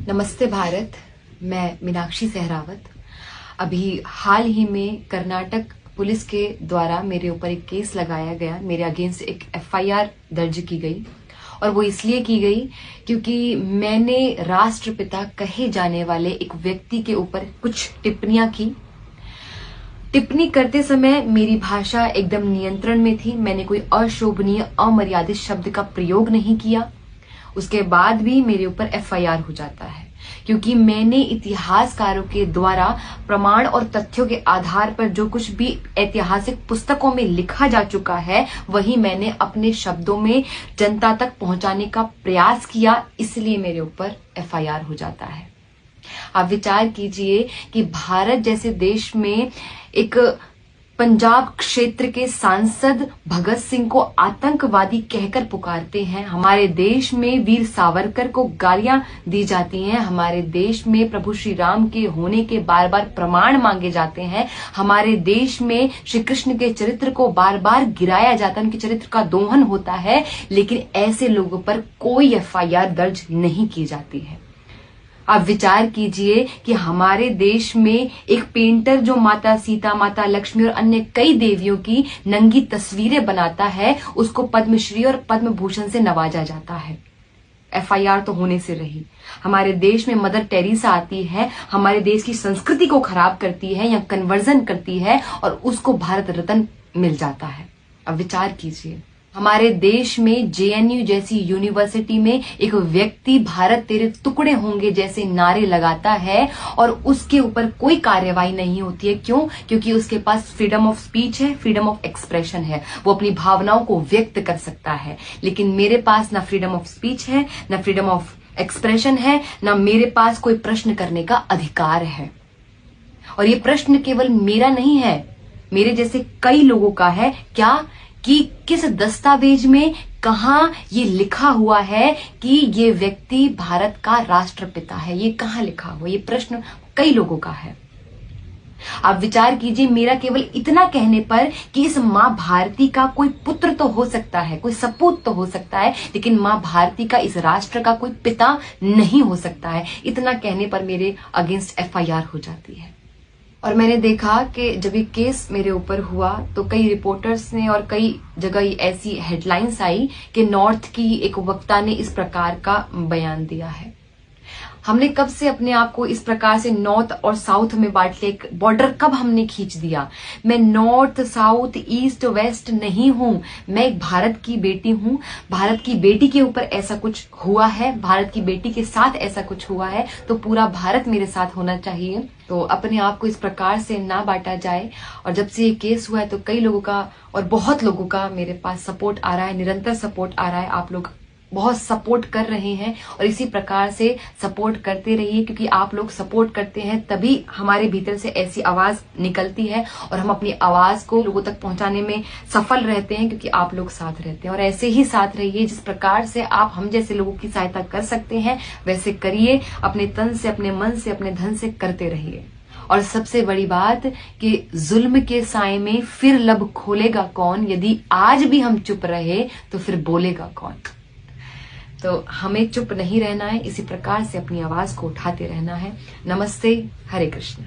नमस्ते भारत। मैं मीनाक्षी सहरावत। अभी हाल ही में कर्नाटक पुलिस के द्वारा मेरे ऊपर एक केस लगाया गया, मेरे अगेंस्ट एक एफआईआर दर्ज की गई और वो इसलिए की गई क्योंकि मैंने राष्ट्रपिता कहे जाने वाले एक व्यक्ति के ऊपर कुछ टिप्पणियां की। टिप्पणी करते समय मेरी भाषा एकदम नियंत्रण में थी। मैंने कोई अशोभनीय अमर्यादित शब्द का प्रयोग नहीं किया। उसके बाद भी मेरे ऊपर एफआईआर हो जाता है क्योंकि मैंने इतिहासकारों के द्वारा प्रमाण और तथ्यों के आधार पर जो कुछ भी ऐतिहासिक पुस्तकों में लिखा जा चुका है वही मैंने अपने शब्दों में जनता तक पहुंचाने का प्रयास किया, इसलिए मेरे ऊपर एफआईआर हो जाता है। आप विचार कीजिए कि भारत जैसे देश में एक पंजाब क्षेत्र के सांसद भगत सिंह को आतंकवादी कहकर पुकारते हैं। हमारे देश में वीर सावरकर को गालियां दी जाती हैं। हमारे देश में प्रभु श्री राम के होने के बार बार प्रमाण मांगे जाते हैं। हमारे देश में श्री कृष्ण के चरित्र को बार बार गिराया जाता है, उनके चरित्र का दोहन होता है, लेकिन ऐसे लोगों पर कोई एफआईआर दर्ज नहीं की जाती है। आप विचार कीजिए कि हमारे देश में एक पेंटर जो माता सीता, माता लक्ष्मी और अन्य कई देवियों की नंगी तस्वीरें बनाता है, उसको पद्मश्री और पद्म भूषण से नवाजा जाता है। एफआईआर तो होने से रही। हमारे देश में मदर टेरेसा आती है, हमारे देश की संस्कृति को खराब करती है या कन्वर्जन करती है और उसको भारत रत्न मिल जाता है। अब विचार कीजिए, हमारे देश में जेएनयू जैसी यूनिवर्सिटी में एक व्यक्ति भारत तेरे टुकड़े होंगे जैसे नारे लगाता है और उसके ऊपर कोई कार्यवाही नहीं होती है। क्यों? क्योंकि उसके पास फ्रीडम ऑफ स्पीच है, फ्रीडम ऑफ एक्सप्रेशन है, वो अपनी भावनाओं को व्यक्त कर सकता है। लेकिन मेरे पास ना फ्रीडम ऑफ स्पीच है, ना फ्रीडम ऑफ एक्सप्रेशन है, ना मेरे पास कोई प्रश्न करने का अधिकार है। और ये प्रश्न केवल मेरा नहीं है, मेरे जैसे कई लोगों का है। क्या कि किस दस्तावेज में कहाँ ये लिखा हुआ है कि ये व्यक्ति भारत का राष्ट्रपिता है? ये कहाँ लिखा हुआ? ये प्रश्न कई लोगों का है। आप विचार कीजिए, मेरा केवल इतना कहने पर कि इस माँ भारती का कोई पुत्र तो हो सकता है, कोई सपूत तो हो सकता है, लेकिन माँ भारती का इस राष्ट्र का कोई पिता नहीं हो सकता है, इतना कहने पर मेरे अगेंस्ट एफआईआर हो जाती है। और मैंने देखा कि जब ये केस मेरे ऊपर हुआ तो कई रिपोर्टर्स ने और कई जगह ऐसी हेडलाइंस आई कि नॉर्थ की एक वक्ता ने इस प्रकार का बयान दिया है। हमने कब से अपने आप को इस प्रकार से नॉर्थ और साउथ में बांट लिया? बॉर्डर कब हमने खींच दिया? मैं नॉर्थ, साउथ, ईस्ट, वेस्ट नहीं हूं। मैं एक भारत की बेटी हूं। भारत की बेटी के ऊपर ऐसा कुछ हुआ है, भारत की बेटी के साथ ऐसा कुछ हुआ है, तो पूरा भारत मेरे साथ होना चाहिए। तो अपने आप को इस प्रकार से ना बांटा जाए। और जब से ये केस हुआ है तो कई लोगों का और बहुत लोगों का मेरे पास सपोर्ट आ रहा है, निरंतर सपोर्ट आ रहा है। आप लोग बहुत सपोर्ट कर रहे हैं और इसी प्रकार से सपोर्ट करते रहिए, क्योंकि आप लोग सपोर्ट करते हैं तभी हमारे भीतर से ऐसी आवाज निकलती है और हम अपनी आवाज को लोगों तक पहुंचाने में सफल रहते हैं, क्योंकि आप लोग साथ रहते हैं। और ऐसे ही साथ रहिए, जिस प्रकार से आप हम जैसे लोगों की सहायता कर सकते हैं वैसे करिए। अपने तन से, अपने मन से, अपने धन से करते रहिए। और सबसे बड़ी बात कि जुल्म के साए में फिर लब खोलेगा कौन? यदि आज भी हम चुप रहे तो फिर बोलेगा कौन? तो हमें चुप नहीं रहना है, इसी प्रकार से अपनी आवाज को उठाते रहना है। नमस्ते, हरे कृष्ण।